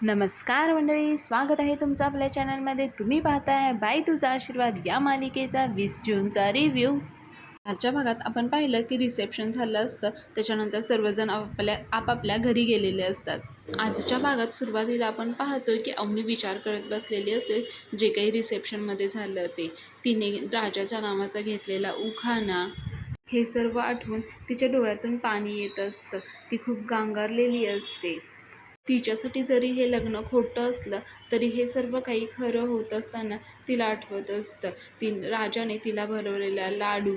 नमस्कार मंडळी, स्वागत आहे तुमचं आपल्या चॅनलमध्ये. तुम्ही पाहताय बाई तुझा आशीर्वाद या मालिकेचा 20 जूनचा रिव्ह्यू. आजच्या भागात आपण पाहिलं की रिसेप्शन झालं असतं, त्याच्यानंतर सर्वजण आपापल्या घरी गेलेले असतात. आजच्या भागात सुरुवातीला आपण पाहतोय की अवनी विचार करत बसलेली असते जे काही रिसेप्शनमध्ये झालं ते. तिने राजाच्या नावाचा घेतलेला उखाणा हे सर्व आठवून तिच्या डोळ्यातून पाणी येत असतं. ती खूप गांगारलेली असते. तिच्यासाठी जरी हे लग्न खोटं असलं तरी हे सर्व काही खरं होत असताना तिला आठवत असतं राजाने तिला भरवलेला लाडू,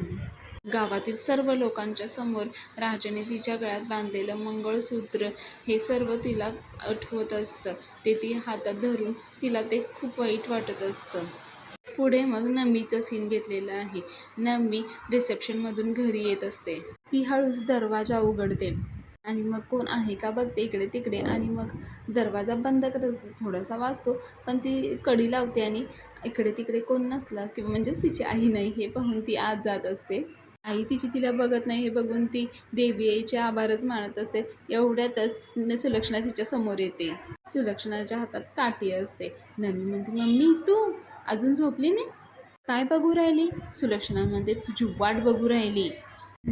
गावातील सर्व लोकांच्या समोर राजाने तिच्या गळ्यात बांधलेलं मंगळसूत्र, हे सर्व तिला आठवत असतं. ते ती हातात धरून तिला ते खूप वाईट वाटत असतं. पुढे मग नम्मीचं सीन घेतलेलं आहे. नम्मी रिसेप्शनमधून घरी येत असते. ती हळूच दरवाजा उघडते आणि मग कोण आहे का बघते इकडे तिकडे, आणि मग दरवाजा बंद करत थोडासा वाजतो, पण ती कडी लावते आणि इकडे तिकडे कोण नसलं किंवा म्हणजेच तिची आई नाही हे पाहून ती आत जात असते. आई तिला बघत नाही हे बघून ती देवी आईचे आभारच मानत असते. एवढ्यातच सुलक्षणा तिच्या समोर येते. सुलक्षणाच्या हातात काठी असते. नम्मी म्हणते, मम्मी तू अजून झोपली नाही? काय बघू राहिली? सुलक्षणा म्हणते, तुझी वाट बघू राहिली.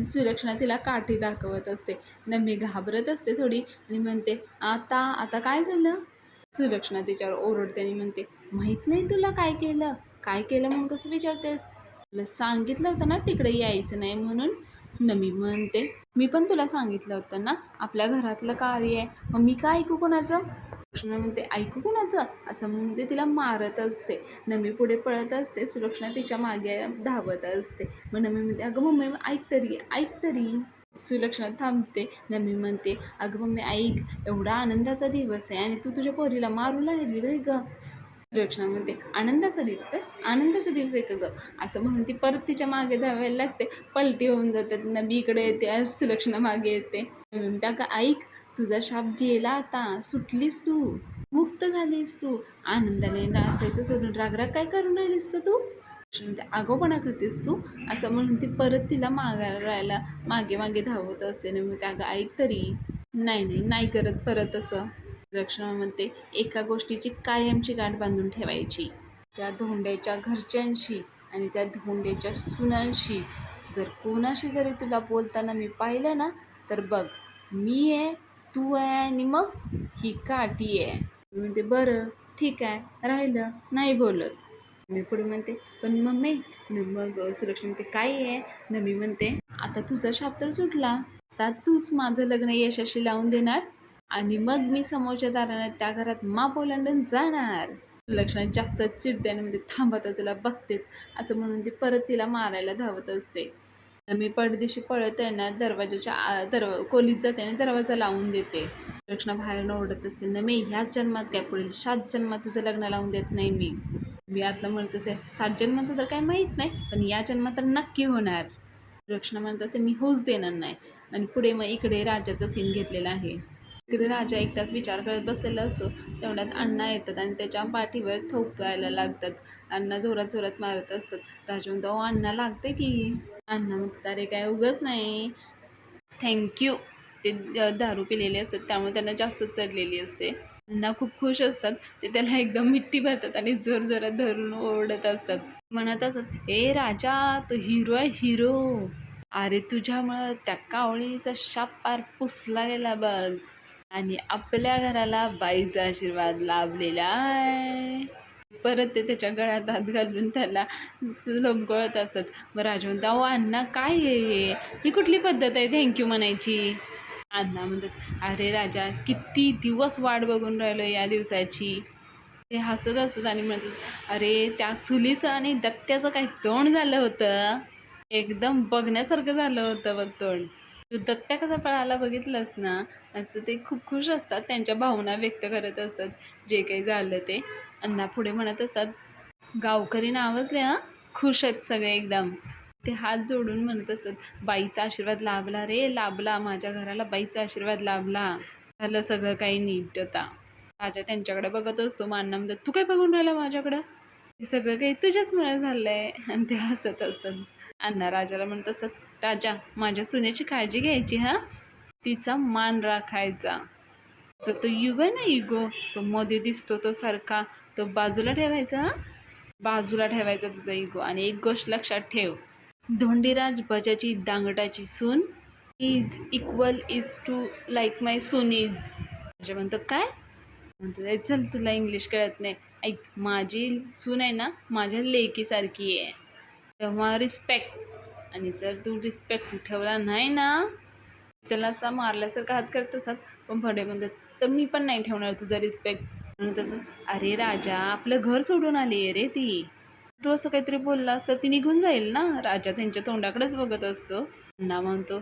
सुलक्षणा तिला काठी दाखवत असते. नम्मी घाबरत असते थोडी आणि म्हणते, आता आता काय झालं? सुलक्षणा तिच्यावर ओरडते आणि म्हणते, माहीत नाही तुला काय केलं? काय केलं म्हणून कसं विचारतेस? तुला सांगितलं होतं ना तिकडे यायचं नाही म्हणून. नम्मी म्हणते, मी पण तुला सांगितलं होतं ना आपल्या घरातलं कार्य आहे, मग मी काय ऐकू कोणाचं? सुलक्षणा म्हणते, ऐकू कोणाचं असं म्हणते तिला मारत असते. नम्मी पुढे पळत असते, सुलक्षणा तिच्या मागे धावत असते. मग नम्मी म्हणते, अगं मम्मी ऐक तरी ऐक तरी. सुलक्षणा थांबते. नम्मी म्हणते, अगं मम्मी ऐक, एवढा आनंदाचा दिवस आहे आणि तू तुझ्या पोरीला मारू लागली बाई ग. सुलक्षणा म्हणते, आनंदाचा दिवस आहे? आनंदाचा दिवस आहे का ग? असं म्हणून ती परत तिच्या मागे धावायला लागते. पलटी होऊन जातात. नम्मी इकडे येते, सुलक्षणा मागे येते. म्हणते, अगं ऐक, तुझा शाप गेला आता, सुटलीस तू, मुक्त झालीस तू. आनंदाने नाचायचं सोडून रागराग काय करून राहिलीस का तू? म्हणते, आगाऊपणा करतेस तू? असं म्हणून ती परत तिला मागायला मागे मागे धावत असते. ना मग अगं ऐक तरी. नाही नाही नाही करत परत असं. रक्षणा म्हणते, एका गोष्टीची कायमची गाठ बांधून ठेवायची, त्या धोंड्याच्या घरच्यांशी आणि त्या धोंड्याच्या सुनांशी. जर कोणाशी जरी तुला बोलताना मी पाहिलं ना तर बघ, मी आहे, तू आहे आणि मग ही काठी आहे. म्हणते, बरं ठीक आहे, राहिलं नाही बोलत. मी पुढे म्हणते, पण मम्मी. मग सुलक्षणा म्हणते, काय आहे? नम्मी म्हणते, आता तुझा शाप तर सुटला, आता तूच माझं लग्न यशाशी लावून देणार आणि मग मी समोरच्या दाराने त्या घरात माप ओलांडून जाणार. सुलक्षणा जास्त चिडत्याने म्हणजे, थांब आता तुला बघतेच, असं म्हणून ती परत तिला मारायला धावत असते. मी पडदिशी पळत आहे ना दरवाजाच्या खोलीत जाते आणि दरवाजा लावून देते. सुलक्षणा बाहेरनं ओरडत असते, ना मी ह्याच जन्मात काय पुढील 7 जन्मात तुझं लग्न लावून देत नाही मी आता म्हणतच आहे. 7 जन्माचं तर काही माहीत नाही, पण या जन्मात तर नक्की होणार. सुलक्षणा म्हणत असते, मी होऊच देणार नाही. आणि पुढे मग इकडे राजाचा सीन घेतलेला आहे. इकडे राजा एकटाच विचार करत बसलेला असतो. तेवढ्यात अण्णा येतात आणि त्याच्या पाठीवर थोपायला लागतात. अण्णा जोरात जोरात मारत असतात. राजा म्हणतो, अण्णा लागते की. अण्णा म्हणतात, अरे काय उगच नाही, थँक्यू. ते दारू पिलेले असतात त्यामुळे त्यांना जास्त चढलेली असते. अण्णा खूप खुश असतात. ते त्याला एकदम मिठी भरतात आणि जोर जोरात धरून ओरडत असतात. म्हणत असत, ए राजा, तो हिरो आहे हिरो. अरे तुझ्यामुळं त्या कावळीचा शाप पार पुसला गेला बघ, आणि आपल्या घराला बाईचा आशीर्वाद लाभलेला आहे. परत ते त्याच्या गळ्यात हात घालून त्याला लोंबकळत असतात. मग राजा म्हणतो, अहो अण्णा काय हे ही कुठली पद्धत आहे थँक्यू म्हणायची? अण्णा म्हणतात, अरे राजा, किती दिवस वाट बघून राहिलो या दिवसाची. ते हसत असतात आणि म्हणतात, अरे त्या सुलीचं आणि दत्त्याचं काही तोंड झालं होतं, एकदम बघण्यासारखं झालं होतं बघ तोंड. तू दत्त्या कसा पळाला बघितलंस ना, असं ते खूप खुश असतात, त्यांच्या भावना व्यक्त करत असतात जे काही झालं ते. अण्णा पुढे म्हणत असतात, गावकरी नावाजले हां, खुश आहेत सगळे एकदम. ते हात जोडून म्हणत असतात, बाईचा आशीर्वाद लाभला रे, लाभला, माझ्या घराला बाईचा आशीर्वाद लाभला, झालं सगळं काही नीट आता. राजा त्यांच्याकडे बघत असतो. अण्णा म्हणतात, तू काय बघून राहिला माझ्याकडं? हे सगळं काही तुझ्याचमुळे झालं आहे. आणि ते हसत असतात. अण्णा राजाला म्हणत असतात, राजा, माझ्या सुनेची काळजी घ्यायची हां, तिचा मान राखायचा. जो तो युग आहे ना, इगो, तो मध्ये दिसतो तो सारखा, तो बाजूला ठेवायचा. हा, बाजूला ठेवायचा तुझा इगो. आणि एक गोष्ट लक्षात ठेव, धोंडीराज बजाची दांगटाची सून is equal is to like my सून इज. म्हणजे म्हणतो काय म्हणतो, चल तुला इंग्लिश कळत नाही, ऐक, माझी सून आहे ना माझ्या लेकीसारखी आहे, तेव्हा रिस्पेक्ट. आणि जर तू रिस्पेक्ट ठेवला नाही ना, त्याला असा मारल्यासारखा हात करत असतात. पण भडे म्हणतात, तर मी पण नाही ठेवणार तुझा रिस्पेक्ट. म्हणून तसं, अरे राजा, आपलं घर सोडून आली आहे रे ती, तू असं काहीतरी बोललास तर ती निघून जाईल ना. राजा त्यांच्या तोंडाकडेच बघत असतो. अण्णा म्हणतो,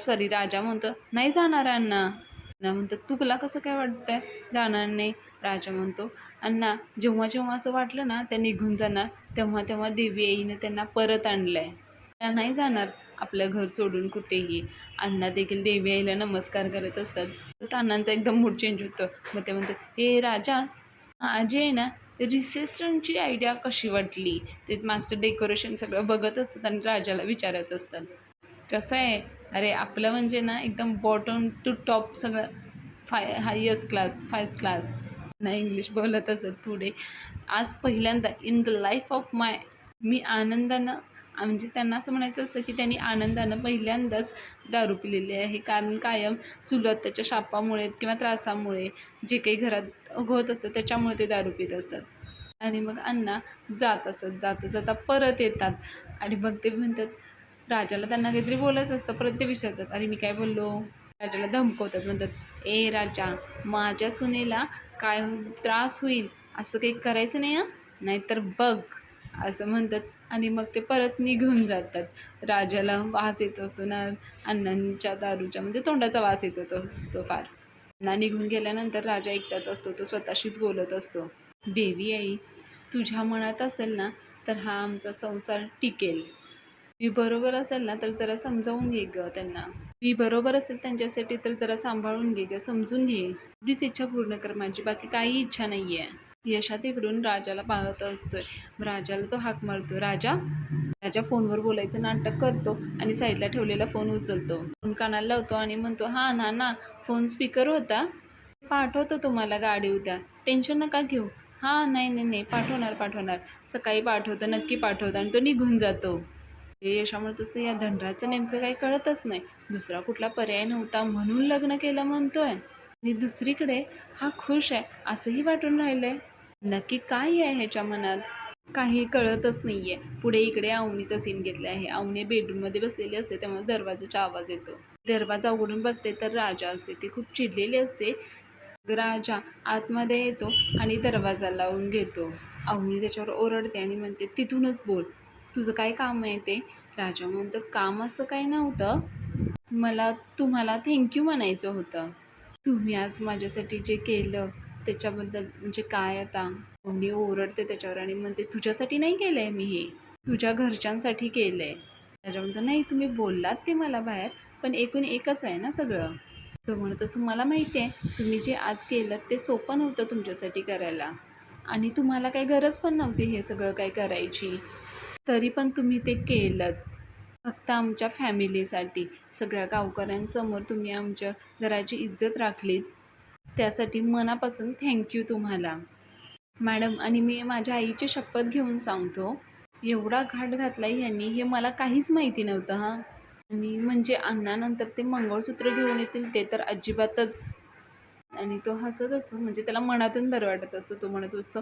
सॉरी, राजा म्हणतो, नाही जाणार अण्णा. अण्णा म्हणतो, तुला कसं काय वाटतंय जाणार नाही? राजा म्हणतो, अण्णा, जेव्हा जेव्हा असं वाटलं ना त्या निघून जाणार, तेव्हा तेव्हा देवी आईने त्यांना परत आणलंय. त्या नाही जाणार आपलं घर सोडून कुठेही. अण्णा देखील देवी आईला नमस्कार करत असतात. तर अण्णांचा एकदम मूड चेंज होतो. मग ते म्हणतात, हे राजा, आजी आहे ना, रिसेप्शनची आयडिया कशी वाटली? ते मागचं डेकोरेशन सगळं बघत असतात आणि राजाला विचारत असतात. कसं आहे, अरे आपलं म्हणजे ना एकदम बॉटम टू टॉप सगळं, हायस्ट क्लास, फर्स्ट क्लास. नाही इंग्लिश बोलत असत पुढे. आज पहिल्यांदा इन द लाईफ ऑफ माय, मी आनंदानं, म्हणजे त्यांना असं म्हणायचं असतं की त्यांनी आनंदानं पहिल्यांदाच दारू पिलेली आहे. कारण कायम सुलत त्याच्या शापामुळे किंवा त्रासामुळे जे काही घरात होत असतं त्याच्यामुळे ते दारू पित असतात. आणि मग अण्णा जात असत, जाता जाता परत येतात. आणि मग ते म्हणतात, राजाला त्यांना काहीतरी बोलायचं असतं, परत ते विचारतात, अरे मी काय बोललो? राजाला धमकवतात. म्हणतात, ए राजा, माझ्या सुनेला काय त्रास होईल असं काही करायचं नाही हं, नाहीतर बघ, असं म्हणतात. आणि मग ते परत निघून जातात. राजाला वास येत असतो ना अण्णांच्या दारूच्या, म्हणजे तोंडाचा वास येत असतो फार. अण्णा निघून गेल्यानंतर राजा एकटाच असतो. तो स्वतःशीच बोलत असतो, देवी आई, तुझ्या मनात असेल ना तर हा आमचा संसार टिकेल. मी बरोबर असेल ना तर जरा समजावून घे गं त्यांना. मी बरोबर असेल त्यांच्यासाठी तर जरा सांभाळून घे गं, समजून घे. एवढीच इच्छा पूर्ण कर माझी, बाकी काही इच्छा नाही आहे. यशा तिकडून राजाला पाहत असतोय. राजाला तो हाक मारतो, राजा. राजा फोनवर बोलायचं नाटक करतो आणि साईडला ठेवलेला फोन उचलतो. फोन कानाला लावतो आणि म्हणतो, हां नाना, फोन स्पीकर होता, पाठवतो तुम्हाला गाडी उद्या, टेन्शन नका घेऊ. हां, नाही नाही नाही, पाठवणार पाठवणार, सकाळी पाठवतो, नक्की पाठवतो. आणि तो निघून जातो. हे यशामुळे तसं या धनराजचं नेमकं काही कळतच नाही. दुसरा कुठला पर्याय नव्हता म्हणून लग्न केलं म्हणतोय, आणि दुसरीकडे हा खुश आहे असंही वाटून राहिलंय. नक्की काय आहे ह्याच्या मनात, काही कळतच नाहीये. पुढे इकडे अवनीचा सीन घेतला आहे. अवनी बेडरूममध्ये बसलेली असते, तेव्हा दरवाजाचा आवाज येतो. दरवाजा उघडून बघते तर राजा असते. ती खूप चिडलेली असते. राजा आतमध्ये येतो आणि दरवाजा लावून घेतो. अवनी त्याच्यावर ओरडते आणि म्हणते, तिथूनच बोल, तुझं काय काम आहे ते? राजा म्हणतो, काम असं काही नव्हतं, मला तुम्हाला थँक्यू म्हणायचं होतं. तुम्ही आज माझ्यासाठी जे केलं त्याच्याबद्दल, म्हणजे काय आता? अवनी ओरडते त्याच्यावर आणि म्हणते, तुझ्यासाठी नाही केलं आहे मी हे, तुझ्या घरच्यांसाठी केलं आहे. राजा म्हणतो, नाही तुम्ही बोललात ते मला बाहेर, पण एकूण एकच आहे ना सगळं. तो म्हणत असतो, मला माहिती आहे तुम्ही जे आज केलं ते सोपं नव्हतं तुमच्यासाठी करायला, आणि तुम्हाला काही गरज पण नव्हती हे सगळं काय करायची, तरी पण तुम्ही ते केलं फक्त आमच्या फॅमिलीसाठी. सगळ्या गावकऱ्यांसमोर तुम्ही आमच्या घराची इज्जत राखलीत, त्यासाठी मनापासून थँक्यू तुम्हाला मॅडम. आणि मी माझ्या आईची शपथ घेऊन सांगतो, एवढा घाट घातला ह्यांनी हे मला काहीच माहिती नव्हतं हां. आणि म्हणजे अण्णानंतर ते मंगळसूत्र घेऊन येतील ते तर अजिबातच. आणि तो हसत असतो, म्हणजे त्याला मनातून बरं वाटत असतं. तो म्हणत असतो,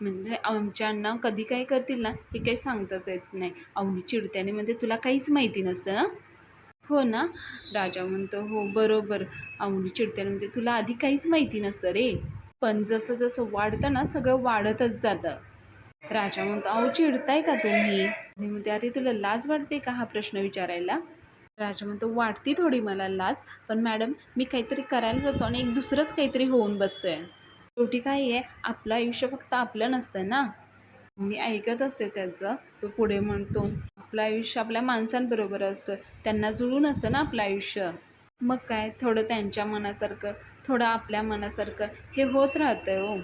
म्हणजे आमच्या अण्णा कधी काय करतील ना हे काही सांगताच येत नाही. अवनी चिडत्याने म्हणते, तुला काहीच माहिती नसतं ना? हो ना? राजा म्हणतो, हो बरोबर. अवनी चिडत्याने म्हणते, तुला आधी काहीच माहिती नसतं रे, पण जसं जसं वाढतं ना सगळं वाढतच जातं. राजा म्हणतो, अहो चिडताय का तुम्ही? आणि म्हणते, अरे तुला लाज वाटते का हा प्रश्न विचारायला? राजा म्हणतो, वाटती थोडी मला लाज, पण मॅडम मी काहीतरी करायला जातो आणि एक दुसरंच काहीतरी होऊन बसतंय. शेवटी काय आहे, आपलं आयुष्य फक्त आपलं नसतं ना. मी ऐकत असते त्याचं. तो पुढे म्हणतो, आपलं आयुष्य आपल्या माणसांबरोबर असतं, त्यांना जुळून असतं ना आपलं आयुष्य. मग काय, थोडं त्यांच्या मनासारखं, थोडं आपल्या मनासारखं हे होत राहतं हो.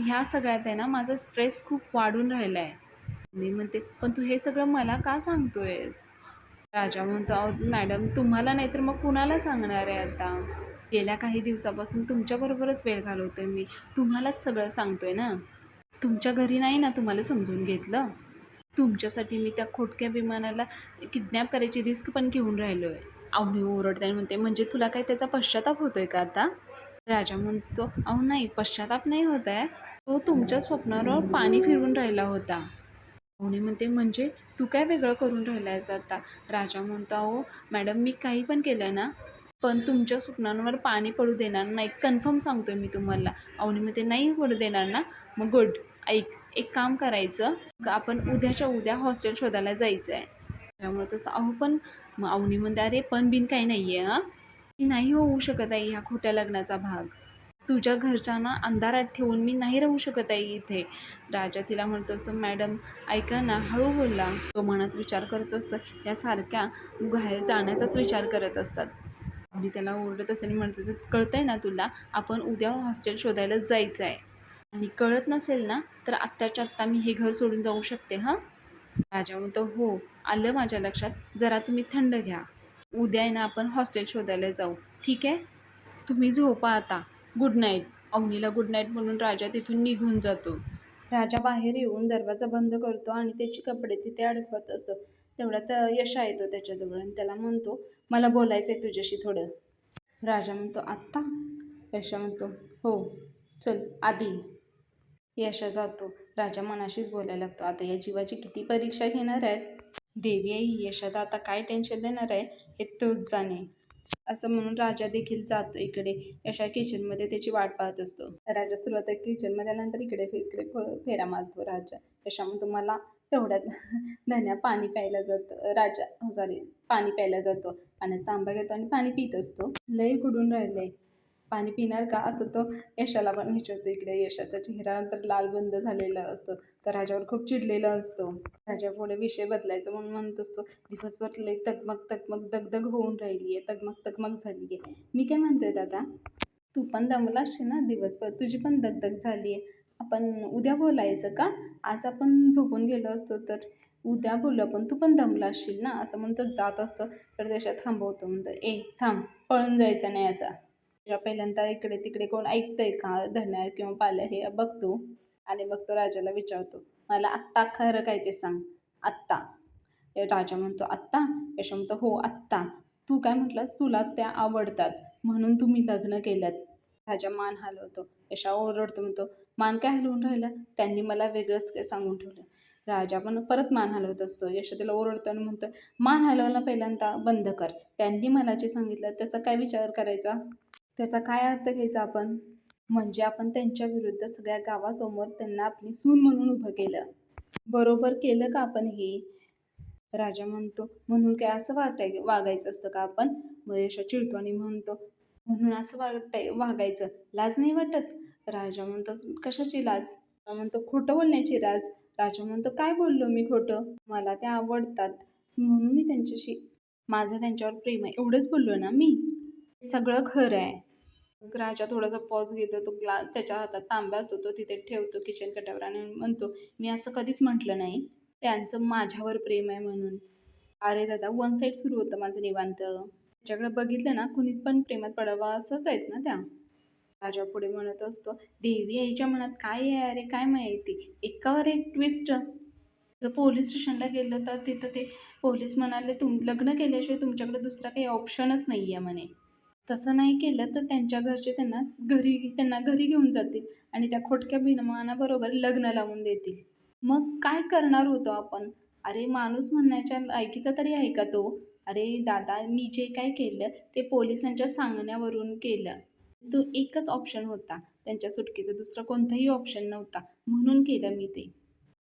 ह्या सगळ्यात आहे ना माझा स्ट्रेस खूप वाढून राहिला आहे. मी म्हणते, पण तू हे सगळं मला का सांगतोयस? राजा म्हणतो, अहो मॅडम, तुम्हाला नाही तर मग कुणाला सांगणार आहे आता? गेल्या काही दिवसापासून तुमच्याबरोबरच वेळ घालवतोय मी. तुम्हालाच सगळं सांगतोय ना. तुमच्या घरी नाही ना तुम्हाला समजून घेतलं. तुमच्यासाठी मी त्या खोटक्या विमानाला किडनॅप करायची रिस्क पण घेऊन राहिलोय. अवनी ओरडते आणि म्हणते, म्हणजे तुला काही त्याचा पश्चाताप होतोय का आता? राजा म्हणतो, अहो नाही, पश्चाताप नाही होत आहे. तो तुमच्या स्वप्नावर पाणी फिरवून राहिला होता. अवनी म्हणते, म्हणजे तू काय वेगळं करून राहिलायस आता? राजा म्हणतो, अहो मॅडम, मी काही पण केलं ना, पण तुमच्या स्वप्नांवर पाणी पडू देणार नाही, कन्फर्म सांगतोय मी तुम्हाला. अवनी म्हणते, नाही पडू देणार ना? मग गुड. ऐक, एक काम करायचं, आपण उद्याच्या उद्या हॉस्टेल शोधायला जायचं आहे. त्यामुळे तसं अहो पण मग अवनी म्हणते, अरे पण बिन काही नाही आहे हां, की नाही होऊ शकत आहे ह्या खोट्या लग्नाचा भाग. तुझ्या घरच्यांना अंधारात ठेवून मी नाही राहू शकत आहे इथे. राजा तिला म्हणतो असतो, मॅडम ऐका ना, हळू बोला. तो मनात विचार करत असतो, या सारख्या बाहेर जाण्याचाच विचार करत असतात. आणि त्याला ओरडत असेल म्हणत असेल, कळतंय ना तुला, आपण उद्या हॉस्टेल शोधायला जायचं आहे. आणि कळत नसेल ना, तर आत्ताच्या आत्ता मी हे घर सोडून जाऊ शकते हां. राजा म्हणतो, हो आलं माझ्या लक्षात, जरा तुम्ही थंड घ्या. उद्या आहे ना आपण हॉस्टेल शोधायला जाऊ, ठीक आहे? तुम्ही झोपा आता. Good night. अवनीला गुड नाईट म्हणून राजा तिथून निघून जातो. राजा बाहेर येऊन दरवाजा बंद करतो आणि त्याची कपडे तिथे अडकवत असतो. तेवढ्यात यशा येतो त्याच्याजवळ आणि त्याला म्हणतो, मला बोलायचं आहे तुझ्याशी थोडं. राजा म्हणतो, आत्ता? यशा म्हणतो, हो, चल आधी. यशा जातो. राजा मनाशीच बोलायला लागतो, आता या जीवाची किती परीक्षा घेणार आहेत. देवी आई यशाला आता काय टेन्शन देणार आहे हे तोच जाणे. असं म्हणून राजा देखील जातो इकडे. यशा किचनमध्ये त्याची वाट पाहत असतो. राजा सुरुवात किचनमध्ये आल्यानंतर इकडे इकडे फेरा मारतो राजा. यशा म्हणतो, मला तेवढ्यात धन्या पाणी प्यायला जातो. राजा सॉरी, पाणी प्यायला जातो. पाण्याचा आंबा घेतो आणि पाणी पित असतो. लय कुडून राहिलंय, पाणी पिणार का? असं तो यशाला पण विचारतो. इकडे यशाचा चेहरा तर लालबंद झालेला असतो. तर राजावर खूप चिडलेला असतो. राजा पुढे विषय बदलायचा म्हणून म्हणत असतो, दिवसभर लई तगमग तगमग दगदग होऊन राहिली आहे, तगमग तगमग झाली आहे. मी काय म्हणतोय दादा, तू पण दमला असशील ना दिवसभर, तुझी पण दगदग झाली आहे. आपण उद्या बोलायचं का? आज आपण झोपून गेलो असतो तर उद्या बोलू आपण, तू पण दमला असशील ना? असं म्हणतो जात असतं. तर त्याच्यात थांबवतो, म्हणतो, ए थांब, पळून जायचं नाही असा. पहिल्यांदा इकडे तिकडे कोण ऐकतंय का धन्या किंवा पाल्या हे बघतो. आणि मग तो राजाला विचारतो, मला आत्ता खरं काय ते सांग, आत्ता. राजा म्हणतो, आत्ता? यश म्हणतो, हो आत्ता. तू काय म्हटलंस, तुला त्या आवडतात म्हणून तुम्ही लग्न केलं. राजा मान हलवतो. यशा ओरडतो, म्हणतो, मान काय हलवून राहिला, त्यांनी मला वेगळंच काय सांगून ठेवलं. राजा पण परत मान हलवत असतो. यश त्याला ओरडतो आणि म्हणतो, मान हलवला पहिल्यांदा बंद कर. त्यांनी मला जे सांगितलं त्याचा काय विचार करायचा, त्याचा काय अर्थ घ्यायचा आपण? म्हणजे आपण त्यांच्या विरुद्ध सगळ्या गावासमोर त्यांना आपली सून म्हणून उभं केलं. बरोबर केलं का आपण हे? राजा म्हणतो, म्हणून काय असं वागायचं असतं का आपण? महेश चिडतो आणि म्हणतो, म्हणून असं वागायचं, लाज नाही वाटत? राजा म्हणतो, कशाची लाज? म्हणतो, खोटं बोलण्याची लाज. राजा म्हणतो, काय बोललो मी खोटं? मला त्या आवडतात म्हणून मी त्यांच्याशी, माझं त्यांच्यावर प्रेम आहे एवढंच बोललो ना मी. सगळं खरं आहे. मग राजा थोडासा पॉज घेतो. तो ग्लास त्याच्या हातात तांब्या असतो तो तिथे ठेवतो किचन कट्यावर आणि म्हणतो, मी असं कधीच म्हटलं नाही त्यांचं माझ्यावर प्रेम आहे म्हणून. अरे दादा, वन साईड सुरू होतं माझं निवांत. त्याच्याकडे बघितलं ना, कुणी पण प्रेमात पडावं असंच आहेत ना त्या. राजा पुढे म्हणत असतो, देवी आईच्या मनात काय आहे अरे, काय माहिती, एकावर एक ट्विस्ट. जर पोलीस स्टेशनला गेलं तर तिथं ते पोलीस म्हणाले, लग्न केल्याशिवाय तुमच्याकडे दुसरा काही ऑप्शनच नाही आहे म्हणे. तसं नाही केलं तर त्यांच्या घरचे त्यांना घरी घेऊन जातील आणि त्या खोटक्या बिनमानाबरोबर लग्न लावून देतील. मग काय करणार होतो आपण? अरे माणूस म्हणण्याच्या लायकीचा तरी आहे का तो? अरे दादा, मी जे काय केलं ते पोलिसांच्या सांगण्यावरून केलं. तो एकच ऑप्शन होता त्यांच्या सुटकेचा, दुसरा कोणताही ऑप्शन नव्हता म्हणून केलं मी ते.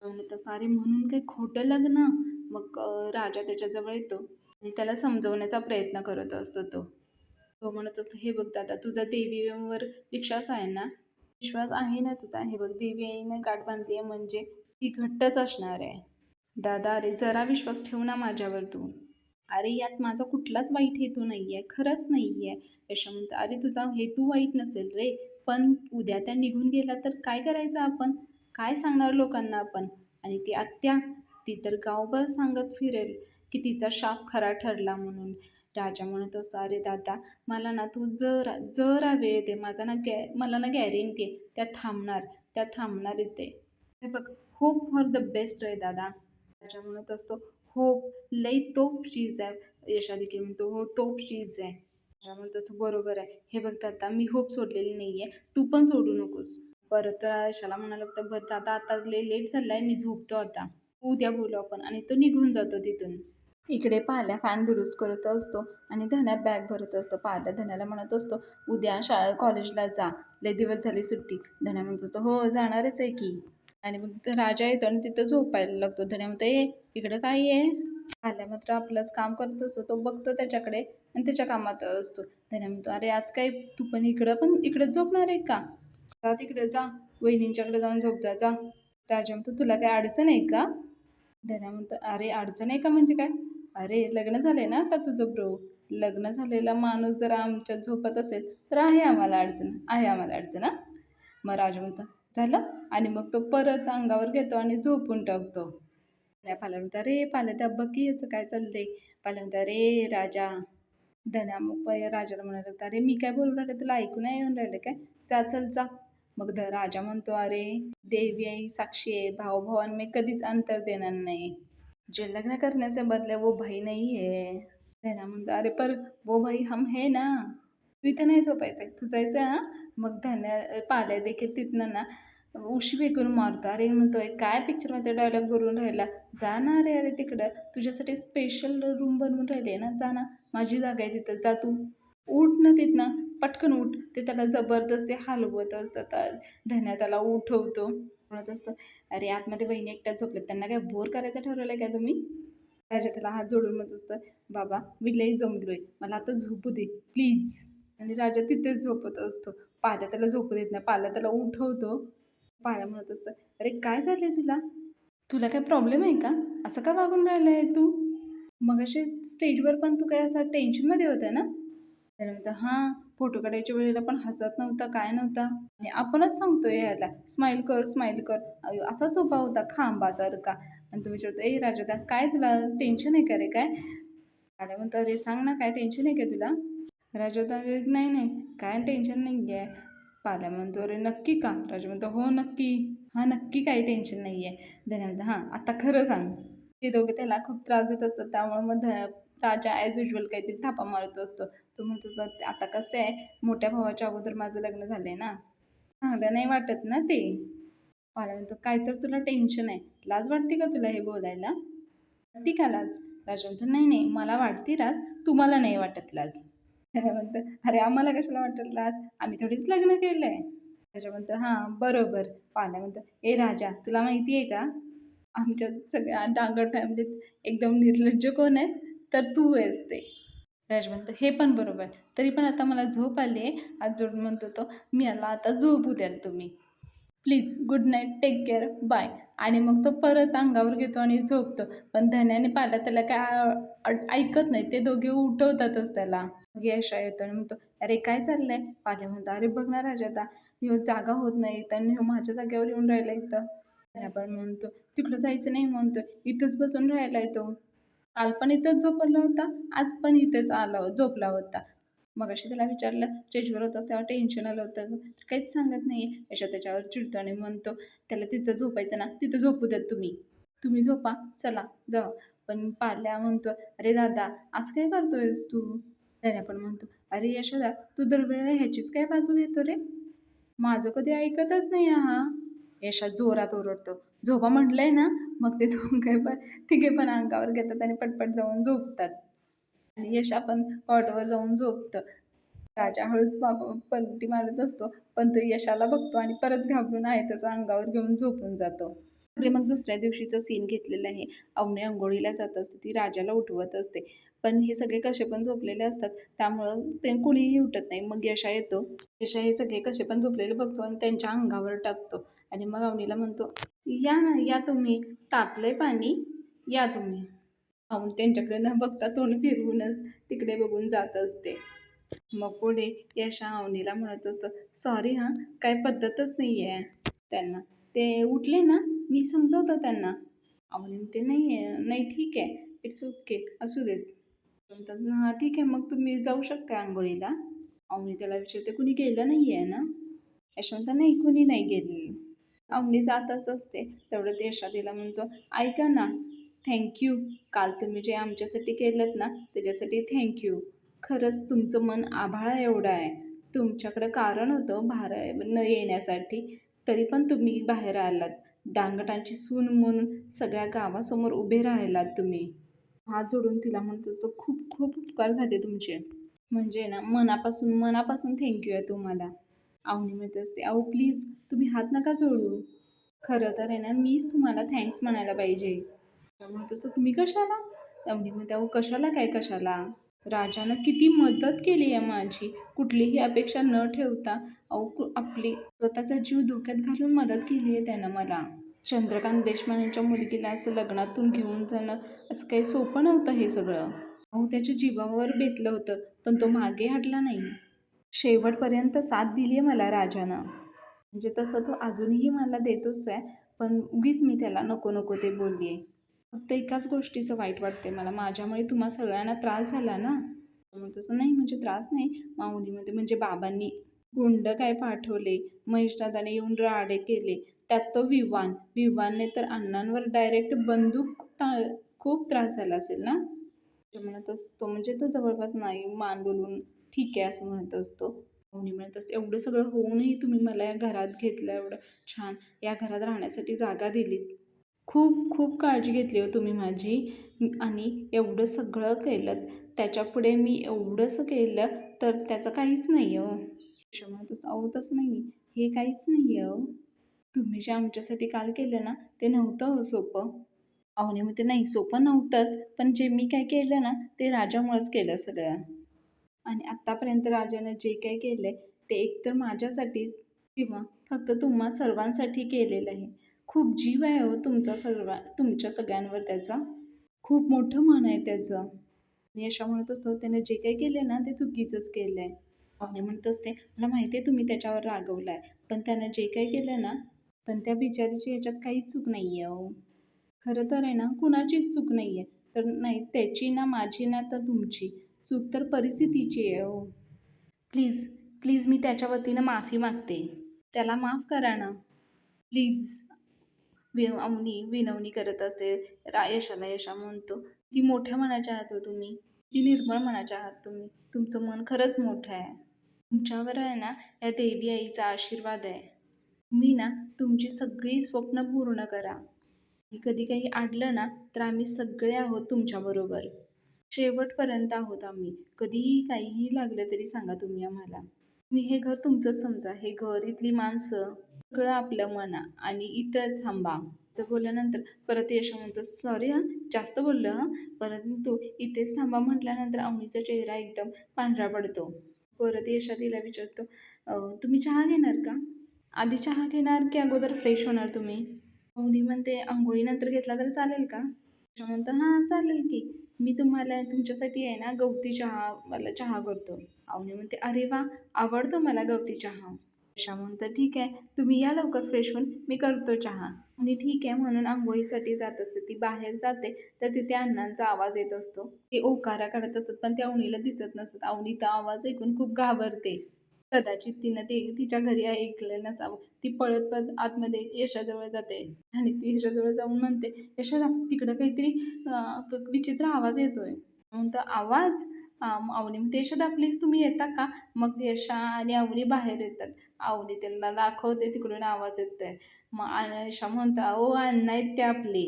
आणि तसं अरे म्हणून काय खोटं लग्न? मग राजा त्याच्याजवळ येतो आणि त्याला समजवण्याचा प्रयत्न करत असतो तो. तो म्हणत असतो, हे बघ दादा, तुझा देवीवर विश्वास आहे ना? विश्वास आहे ना तुझा? हे बघ, देवी आईने गाठ बांधली आहे म्हणजे ती घट्टच असणार आहे. दादा अरे जरा विश्वास ठेव ना माझ्यावर तू. अरे यात माझा कुठलाच वाईट हेतू नाही आहे, खरंच नाही आहे. यशा म्हणतो, अरे तुझा हेतू वाईट नसेल रे, पण उद्या त्या निघून गेला तर काय करायचं आपण? काय सांगणार लोकांना आपण? आणि ती आत्या, ती तर गावभर सांगत फिरेल की तिचा शाप खरा ठरला म्हणून. राजा म्हणत असतो, "अरे दादा, मला ना तू जरा जरा वेळ दे. माझा ना मला ना गॅरंटी आहे त्या थांबणार इथे. हे बघ, होप फॉर द बेस्ट आहे दादा." राजा म्हणत असतो, "होप लई तोप चीज आहे." यशा देखील म्हणतो, "हो, तोप चीज आहे." राजा म्हणतो असतो, "बरोबर आहे. हे बघ दादा, मी होप सोडलेली नाहीये. तू पण सोडू नकोस." परत यशाला म्हणायला लागतं, "बरं दादा, आता लय लेट झालाय. मी झोपतो आता. उद्या बोलू आपण." आणि तो निघून जातो तिथून. इकडे पाल्या फॅन दुरुस्त करत असतो आणि धन्या बॅग भरत असतो. पाल्या धन्याला म्हणत असतो, "उद्या कॉलेजला जा. लय दिवस झाली सुट्टी." धन्या म्हणत असतो, "हो, जाणारच आहे की." आणि मग तो राजा येतो आणि तिथं झोपायला लागतो. धन्या म्हणतो, "ए, इकडं काय आहे?" पाल्या मात्र आपलंच काम करत असतो. तो बघतो त्याच्याकडे आणि त्याच्या कामात असतो. धन्या म्हणतो, "अरे, आज काय तू पण इकडेच झोपणार आहे का? जा तिकडे जा. वहिनींच्याकडे जाऊन झोप जा, जा." राजा म्हणतो, "तुला काय अडचण आहे का?" धन्या म्हणतो, "अरे, अडचण आहे का म्हणजे काय? अरे, लग्न झालंय ना आता तुझं ब्रो. लग्न झालेला माणूस जर आमच्यात झोपत असेल तर आहे आम्हाला अडचण हां." मग राजा म्हणतो, "झालं?" आणि मग तो परत अंगावर घेतो आणि झोपून टाकतो. पाल्या म्हणतो, "अरे पाल्या, त्या बघ की याचं काय चाललंय." पाल्या म्हणतो, "अरे राजा." धन्या मग राजाला म्हणायला लागला, "अरे मी काय बोलू राहिले, तुला ऐकू नाही येऊन राहिलं काय? जा चल जा." मग राजा म्हणतो, "अरे देवी आई साक्षी आहे, भाऊ-भावांमध्ये कधीच अंतर देणार नाही. जे लग्न करने से बदले वो भाई नहीं है." धन्या म्हणतो, "अरे पर वो भाई हम है ना." "तू इथं नाही झोपायचंय, तू जायचं हां." मग पाल्या देखील तिथनं ना उशी फेकून मारतो. अरे म्हणतोय, "काय पिक्चरमध्ये डायलॉग बोलून राहिला? जा ना रे अरे तिकडं. तुझ्यासाठी स्पेशल रूम बनवून राहिली आहे ना, जा ना. माझी जागा आहे तिथं, जा तू. उठ ना तिथनं, पटकन उठ." ते त्याला जबरदस्ती हलवत असतात. धन्या त्याला उठवतो. म्हणत असतो, "अरे आतमध्ये वहिनी एकट्याच झोपल्यात. त्यांना काय बोर करायचं ठरवलंय का तुम्ही?" राजा त्याला हात जोडून म्हणत असतं, "बाबा, मी लई जमलोय. मला आता झोपू दे प्लीज." आणि राजा तिथेच झोपत असतो. पाल्या त्याला झोपू देत नाही. पाल्या त्याला उठवतो. पाल्या म्हणत असतं, "अरे काय झालंय तुला? तुला काय प्रॉब्लेम आहे का? असं का वागून राहिला आहे तू? मगाशी स्टेजवर पण तू काय असं टेन्शनमध्ये होता ना?" त्याला म्हणतो, "हां, फोटो काढायच्या वेळेला पण हसत नव्हता, काय नव्हता. आणि आपणच सांगतोय ह्याला, स्माईल कर, स्माईल कर. असाच उभा होता खांबासारखा." आणि तो विचारतो, "ए राजा, काय तुला टेन्शन आहे का रे काय?" पाल्या म्हणतो, "अरे सांग ना, काय टेन्शन आहे का तुला?" राजा म्हणतो, "अरे नाही, नाही, काय टेन्शन नाही आहे." पाल्या म्हणतो, "अरे नक्की का?" राजा म्हणतो, "हो नक्की. हां, नक्की काही टेन्शन नाही आहे." धन्या म्हणतो, "हां, आता खरं सांग." ते दोघे त्याला खूप त्रास देत असतात. त्यामुळे मग राजा ॲज युजुअल काहीतरी थापा मारत असतो. तो म्हणतो असं, "आता कसं आहे, मोठ्या भावाच्या अगोदर माझं लग्न झालंय ना, चांगलं नाही वाटत ना ते." पाल्या म्हणतो, "काय तर तुला टेन्शन आहे. लाज वाटते का तुला हे बोलायला? वाटते का लाज?" राजा म्हणतो, "नाही, नाही, मला वाटते लाज. तुम्हाला नाही वाटत लाज." त्याला म्हणतो, "अरे आम्हाला कशाला वाटेल लाज? आम्ही थोडीच लग्न केलंय." राजा म्हणतो, "हां, बरोबर." पाल्या म्हणतो, "ए राजा, तुला माहिती आहे का? आमच्या सगळ्या डांगड फॅमिलीत एकदम निर्लज्ज कोण आहे? तर तू आहेस ते." राज म्हणतो, "हे पण बरोबर. तरी पण आता मला झोप आली आहे." हात जोडून म्हणतो तो, "मला आता झोपू द्याल तुम्ही. Please good night, take care, bye." आणि मग तो परत अंगावर घेतो आणि झोपतो. पण धन्या आणि पाल्या त्याला काय ऐकत नाही. ते दोघे उठवतातच त्याला. मग यशा येतो आणि म्हणतो, "अरे काय चाललंय?" पाल्या म्हणतो, "अरे बघ ना राजा, आता ह्यो जागा होत नाही आणि ह्यो माझ्या जागेवर येऊन राहिला इथं." धन्या पण म्हणतो, "तिकडं जायचं नाही म्हणतोय. इथंच बसून राहिलाय तो. काल पण इथंच झोपला होता, आज पण इथेच आला झोपला होता." मगाशी त्याला विचारलं, स्टेजवर होतास तेव्हा टेन्शन आलं होतं, तर काहीच सांगत नाही आहे. यशा त्याच्यावर चिडतो आणि म्हणतो, "त्याला तिथं झोपायचं ना, तिथं झोपू द्यात तुम्ही. तुम्ही झोपा, चला जाऊ." पण पाल्या म्हणतो, "अरे दादा, असं काय करतोयस तू?" त्याने पण म्हणतो, "अरे यशोदा, तू दरवेळेला ह्याचीच काय बाजू घेतो रे? माझं कधी ऐकतच नाही हा." यशा जोरात ओरडतो. "झोपा म्हटलंय ना." मग ते दोघे पण तिघे पण अंगावर घेतात आणि पटपट जाऊन झोपतात. आणि यशा पण कॉटवर जाऊन झोपतं. राजा हळूच पलटी मारत असतो, पण तो यशाला बघतो आणि परत घाबरून आहे तसं अंगावर घेऊन झोपून जातो. पुढे मग दुसऱ्या दिवशीचा सीन घेतलेला आहे. अवनी अंघोळीला जात असते, ती राजाला उठवत असते. पण हे सगळे कसे पण झोपलेले असतात, त्यामुळं ते कुणीही उठत नाही. मग यशा येतो. यशा हे सगळे कसे पण झोपलेले बघतो आणि त्यांच्या अंगावर टाकतो. आणि मग अवनीला म्हणतो, "या ना, या तुम्ही. तापलंय पाणी, या तुम्ही." अवनी त्यांच्याकडे न बघता तोंड फिरवूनच तिकडे बघून जात असते. मग पुढे यशा अवनीला म्हणत असतो, "सॉरी हां, काय पद्धतच नाही आहे त्यांना. ते उठले ना, मी समजवतो त्यांना." अवनी म्हणते, "नाही आहे, नाही ठीक आहे, इट्स ओके, असू देत." म्हणतात ना, "हां, ठीक आहे, मग तुम्ही जाऊ शकता अंघोळीला." अवनी त्याला विचारते, "कुणी गेलं नाही आहे ना?" यश म्हणतो, "नाही, कुणी नाही गेलेलं." अवनी जातच असते. तेवढं ते यशा तिला म्हणतो, "ऐका ना, थँक यू. काल तुम्ही जे आमच्यासाठी केलंत ना, त्याच्यासाठी थँक यू. खरंच तुमचं मन आभाळा एवढं आहे. तुमच्याकडं कारण होतं बाहेर न येण्यासाठी, तरी पण तुम्ही बाहेर आलात. डांगटांची सून म्हणून सगळ्या गावासमोर उभे राहिलात तुम्ही." हात जोडून तिला म्हणतो, "तो खूप खूप उपकार झाले तुमचे. म्हणजे ना मनापासून मनापासून थँक आहे तुम्हाला." अवनी म्हणत असते, "अहो प्लीज तुम्ही हात नका जोडू. खरं तर आहे ना मीच तुम्हाला थँक्स म्हणायला पाहिजे." त्यामुळे तसं तुम्ही कशाला? अवनी म्हणते, "अहो कशाला काय कशाला? राजानं किती मदत केली आहे माझी. कुठलीही अपेक्षा न ठेवता आपली स्वतःचा जीव धोक्यात घालून मदत केली आहे त्यानं मला." चंद्रकांत देशपांडेंच्या मुलगीला असं लग्नातून घेऊन जाणं असं काही सोपं नव्हतं हे सगळं. अहो त्याच्या जीवावर बेतलं होतं, पण तो मागे हटला नाही. शेवटपर्यंत साथ दिली आहे मला राजानं. म्हणजे तसं तो अजूनही मला देतोच आहे, पण उगीच मी त्याला नको नको ते बोलली आहे. फक्त एकाच गोष्टीचं वाईट वाटते मला, माझ्यामुळे तुम्हा सगळ्यांना त्रास झाला ना. मग तसं नाही म्हणजे त्रास नाही, माऊलीमध्ये म्हणजे बाबांनी गुंड काय पाठवले, महेशदादाने येऊन राडे केले, त्यात तो विवान. विवानने तर अण्णांवर डायरेक्ट बंदूक खूप त्रास झाला असेल ना. ते म्हणत असतो म्हणजे तो जवळपास नाही मान डोलून ठीक आहे असं म्हणत असतो. पाहुणे म्हणत असते, "एवढं सगळं होऊनही तुम्ही मला या घरात घेतलं, एवढं छान या घरात राहण्यासाठी जागा दिलीत. खूप खूप काळजी घेतली हो तुम्ही माझी आणि एवढं सगळं केलं. त्याच्यापुढे मी एवढंसं केलं तर त्याचं काहीच नाही आहे हो." अशा म्हणत असतो, "अहो तसं नाही, हे काहीच नाही आहे हो. तुम्ही जे आमच्यासाठी काल केलं ना, ते नव्हतं हो सोपं." पाहुणे म्हणते, "नाही सोपं नव्हतंच, पण जे मी काय केलं ना, ते राजामुळेच केलं सगळं. आणि आत्तापर्यंत राजानं जे काही केलंय, ते एकतर माझ्यासाठी किंवा फक्त तुम्हा सर्वांसाठी केलेलं आहे. खूप जीव आहे हो तुमच्या सगळ्यांवर त्याचा. खूप मोठं मन आहे त्याचं." आणि अशा म्हणत असतो, "त्याने जे काही केलंय ना, ते चुकीचंच केलंय." पाहुणे म्हणत असते, "मला माहिती आहे तुम्ही त्याच्यावर रागवलाय, पण त्यानं जे काही केलं ना, पण त्या बिचारीची ह्याच्यात काहीच चूक नाही आहे हो." खरं तर आहे ना, कुणाचीच चूक नाही आहे. तर नाही त्याची ना माझी ना तर तुमची. चूक तर परिस्थितीची आहे हो. प्लीज, प्लीज मी त्याच्या वतीनं माफी मागते. त्याला माफ करा ना. प्लीज. अवनी विनवणी करत असते. यशा म्हणतो, "किती मोठ्या मनाच्या आहात हो तुम्ही. किती निर्मळ मनाच्या आहात तुम्ही. तुमचं मन खरंच मोठं आहे. तुमच्यावर आहे ना, या देवी आईचा आशीर्वाद आहे. तुम्ही ना तुमची सगळी स्वप्न पूर्ण करा. आणि कधी काही अडलं ना, तर आम्ही सगळे आहोत तुमच्याबरोबर. शेवटपर्यंत आहोत आम्ही. कधीही काहीही लागलं तरी सांगा तुम्ही आम्हाला. तुम्ही हे घर तुमचंच समजा. हे घर, इथली माणसं, सगळं आपलं म्हणा आणि इथं थांबा." असं बोलल्यानंतर परत यश म्हणतो, "सॉरी हां, जास्त बोललं हां." परंतु इथेच थांबा म्हटल्यानंतर अवनीचा चेहरा एकदम पांढरा पडतो. परत यशा तिला विचारतो, तुम्ही चहा घेणार का? आधी चहा घेणार की अगोदर फ्रेश होणार तुम्ही?" अवनी म्हणते, "अंघोळीनंतर घेतला तर चालेल का?" यशा म्हणतो, "हां, चालेल की. मी तुम्हाला तुमच्यासाठी आहे ना गवती चहा मला चहा करतो." अवनी म्हणते, "अरे वाह! आवडतो मला गवती चहा." यशा म्हणतं, "ठीक आहे, तुम्ही या लवकर फ्रेश होऊन, मी करतो चहा." आणि ठीक आहे म्हणून अंघोळीसाठी जात असते. ती बाहेर जाते, तर तिथे अण्णांचा आवाज येत असतो. ते ओकारा काढत असतात, पण त्या अवनीला दिसत नसतात. अवनी तो आवाज ऐकून खूप घाबरते. कदाचित तिनं ते तिच्या घरी ऐकलं नसावं. ती पळत-पळत आतमध्ये यशाजवळ जाते आणि ती यशाजवळ जाऊन म्हणते, "यशा तिकडं काहीतरी विचित्र आवाज येतोय." म्हणतो, "आवाज?" अवनी म्हणते, "यशोदा प्लीज तुम्ही येता का?" मग यशा आणि अवनी बाहेर येतात. अवनी त्यांना दाखवते तिकडून आवाज येतोय. मग यशा म्हणतो, "अहो अण्णा आहेत ते आपले."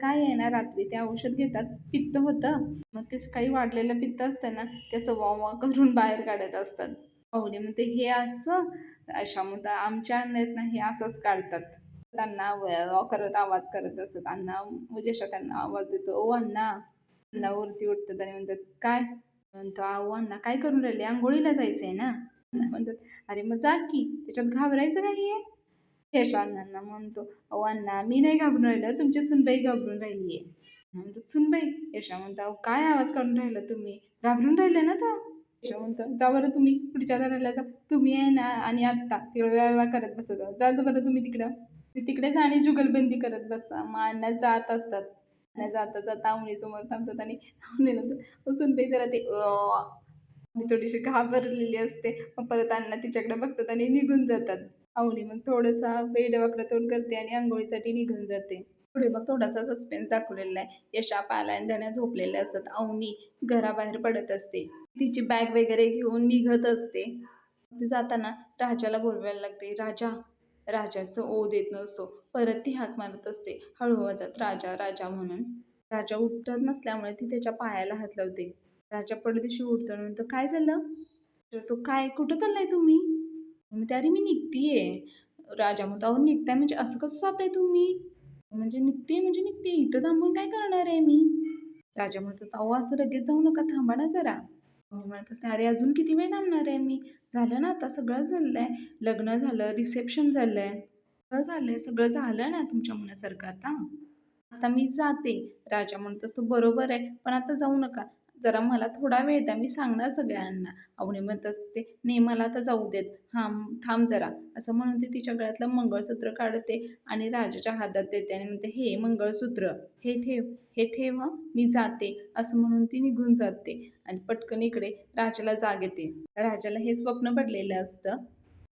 काय आहे ना रात्री ते औषध घेतात, पित्त होतं. मग ते सकाळी वाढलेलं पित्त असतं ना, ते असं वॉ करून बाहेर काढत असतात. पाहुणे म्हणते, "हे असं?" अशा म्हणतात, "आमच्या अण्णा आहेत ना, हे असंच काढतात." त्यांना करत आवाज करत असतात. अण्णा म्हणजे अशा त्यांना आवाज देतो, "ओ अण्णा." अण्णा वरती उठतात आणि म्हणतात, "काय?" म्हणतो, "अहो अण्णा काय करून राहिले? अंघोळीला जायचंय ना?" अण्णा म्हणतात, "अरे मग जा की, त्याच्यात घाबरायचं नाही आहे." यश अण्णांना म्हणतो, "अहो अण्णा मी नाही घाबरून राहिलो, तुमची सुनबाई घाबरून राहिली आहे." म्हणतो, "सुनबाई?" यशा म्हणतो, "अहो काय आवाज काढून राहिला तुम्ही? घाबरून राहिले ना तर?" यशा म्हणतो, "जा बरं तुम्ही पुढच्या दाराला जा. तुम्ही आहे ना आणि आत्ता तिळव्या करत बसत जा. जा बरं तुम्ही तिकडं." ते तिकडेच आणि जुगलबंदी करत बसता. मग अण्णा जात असतात. नाही जाता जाता अवनीसमोर थांबतात आणि अवनी म्हणतात सुनबाई जरा ते मी थोडीशी घाबरलेली असते. मग परत अण्णा तिच्याकडे बघतात आणि निघून जातात. अवनी मग थोडंसं वेडं-वाकडं तोंड करते आणि अंघोळीसाठी निघून जाते. पुढे मग थोडासा सस्पेन्स दाखवलेला आहे. यशा, पाला आणि धन्या झोपलेले असतात. अवनी घराबाहेर पडत असते. तिची बॅग वगैरे घेऊन निघत असते. ती जाताना राजाला बोलवायला लागते. राजा, राजाचा ओ देत नसतो. परत ती हाक मारत असते हळू आवाजात, राजा राजा म्हणून. राजा उठत नसल्यामुळे ती त्याच्या पायाला हात लावते. राजा पडदेशी उठतो आणि म्हणतो, काय झालं? तर तो, काय कुठं चाललाय तुम्ही? म्हणते, अरे मी निघतीये. राजा म्हणतो, अहो निघताय म्हणजे असं कसं जाताय तुम्ही? म्हणजे निघते म्हणजे निघते, इथं थांबून काय करणार आहे मी? राजा म्हणतो, अहो असं लगेच जाऊ नका, थांबा ना जरा. मी म्हणत असते, अरे अजून किती वेळ थांबणार आहे मी? झालं ना आता, सगळं झालंय. लग्न झालं, रिसेप्शन झालंय, सगळं झालंय, सगळं झालं ना तुमच्या मनासारखं आता. आता मी जाते. राजा म्हणत असतो, बरोबर आहे, पण आता जाऊ नका. जरा मला थोडा वेळ द्या, मी सांगणार सगळ्यांना. अवनी म्हणत असते, नाही मला आता जाऊ देत. हां, थांब जरा. असं म्हणून ती तिच्या गळ्यातलं मंगळसूत्र काढते आणि राजाच्या हातात देते आणि म्हणते, हे मंगळसूत्र, हे ठेव, हे ठेव हं, मी जाते. असं म्हणून ती निघून जाते आणि पटकन इकडे राजाला जाग येते. राजाला हे स्वप्न पडलेलं असतं.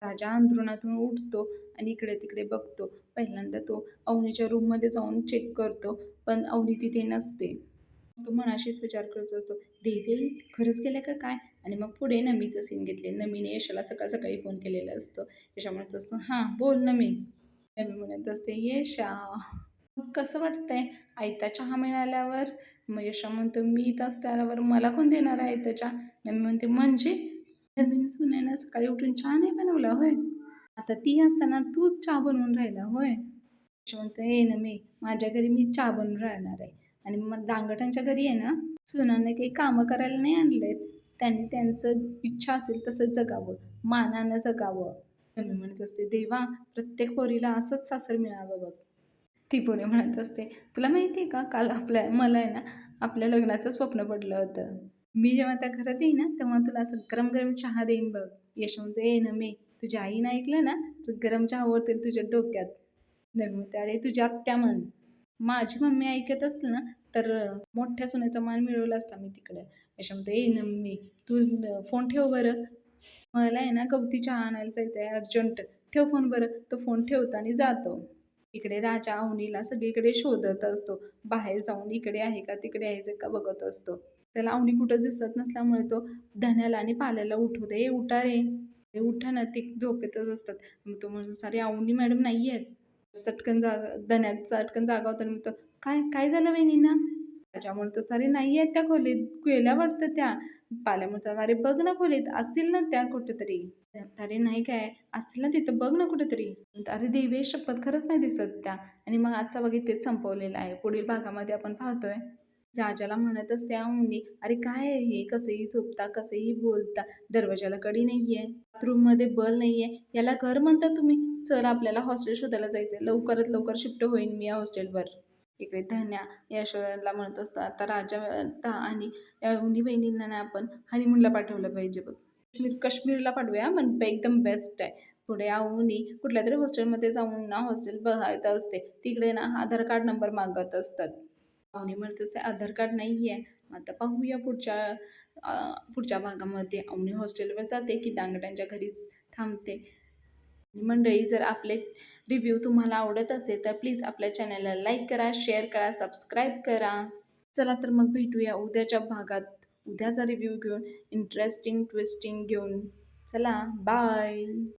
राजा अंथरुणातून उठतो आणि इकडे-तिकडे बघतो. पहिल्यांदा तो अवनीच्या रूममध्ये जाऊन चेक करतो, पण अवनी तिथे नसते. तो मनाशीच विचार करत असतो, देवी खरंच गेल्या का काय? आणि मग पुढे नमीचं सीन घेतले. नमीने यशाला सकाळी फोन केलेला असतो. यशा म्हणत असतो, हां बोल नमी. नमी म्हणत असते, यशा मग कसं वाटतंय आयता चहा मिळाल्यावर? मग यशा म्हणतो, मी इथं असल्यावर मला कोण देणार आहे आयता चहा? नमी म्हणते, म्हणजे नवीन सुनेनं सकाळी उठून चहा नाही बनवला होय? आता ती असताना तूच चहा बनवून राहिला होय? यश म्हणतो, ए नमी, माझ्या घरी मी चहा बनवून राहणार आहे. आणि मग दांगटांच्या घरी आहे ना, सुनांना काही कामं करायला नाही आणलेत. त्यांनी त्यांचं इच्छा असेल तसं जगावं, मानानं जगावं. नमी म्हणत असते, देवा प्रत्येक पोरीला असंच सासर मिळावं बघ. ती पुढे म्हणत असते, तुला माहिती आहे का, काल मला आहे ना आपल्या लग्नाचं स्वप्न पडलं होतं. मी जेव्हा त्या घरात येईन ना, तेव्हा तुला असं गरम-गरम चहा देईन बघ. यश म्हणतो, ए नमी, तुझ्या आईनं ऐकलं ना, तर गरम चहा ओततील तुझ्या डोक्यात. नमी म्हणते, अरे तुझी आत्या म्हण. माझी मम्मी ऐकत असली ना, तर मोठ्या सुनेचा मान मिळवला असता मी तिकडे. यश म्हणतो, ए नम्मी, तू फोन ठेव बरं. मला आहे ना गवती चहा आणायला जायचं आहे अर्जंट. ठेव फोन बरं. तो फोन ठेवतो आणि जातो. इकडे राजा अवनीला सगळीकडे शोधत असतो. बाहेर जाऊन इकडे आहे का, तिकडे आहे का बघत असतो. त्याला अवनी कुठं दिसत नसल्यामुळे तो धन्याला आणि पाल्याला उठवतो. ए उठा रे, "ए उठा ना." ते झोपेतच असतात. मग तो म्हणतो, "अरे अवनी मॅडम नाही आहेत." चटकन धन्या चटकन जागा होतो आणि म्हणतो, "काय काय झालं वहिनींना?" राजा म्हणतो, "अरे नाही आहेत त्या खोलीत, गेल्या वाटतं त्या." पाल्या म्हणतात, "अरे बघ ना खोलीत, असतील ना त्या कुठेतरी." अरे नाही काय, असतील ना तिथं, बघ ना कुठेतरी. अरे देवी शपथ खरंच नाही दिसत त्या. आणि मग आजचा भाग इथेच संपवलेला आहे. पुढील भागामध्ये आपण पाहतोय राजाला म्हणत असते अवनी, "अरे काय आहे हे? कसंही झोपता, कसंही बोलता. दरवाजाला कडी नाहीये, बाथरूममध्ये बल नाहीये. याला घर म्हणता तुम्ही? चल आपल्याला हॉस्टेल शोधायला जायचंय. लवकरात लवकर शिफ्ट होईन मी या हॉस्टेलवर." इकडे धन्या यशोला म्हणत असतो, "आता राजा आणि अवनी बहिणींना ना आपण हनीमूनला पाठवलं पाहिजे बघ. काश्मीरला पाठवूया म्हणजे एकदम बेस्ट आहे." पुढे अवनी कुठल्यातरी हॉस्टेलमध्ये जाऊन ना हॉस्टेल बघायचं असते. तिकडे ना आधार कार्ड नंबर मागत असतात. पाहुणे म्हणत असते, आधार कार्ड नाही आहे. आता पाहूया पुढच्या भागामध्ये अवनी हॉस्टेलवर जाते की दांगड्यांच्या घरीच थांबते. मंडळी, जर आपले रिव्ह्यू तुम्हाला आवडत असेल तर प्लीज आपल्या चॅनलला लाईक करा, शेअर करा, सबस्क्राईब करा. चला तर मग भेटूया उद्याच्या भागात. उद्याचा रिव्ह्यू घेऊन, इंटरेस्टिंग ट्विस्टिंग घेऊन. चला बाय.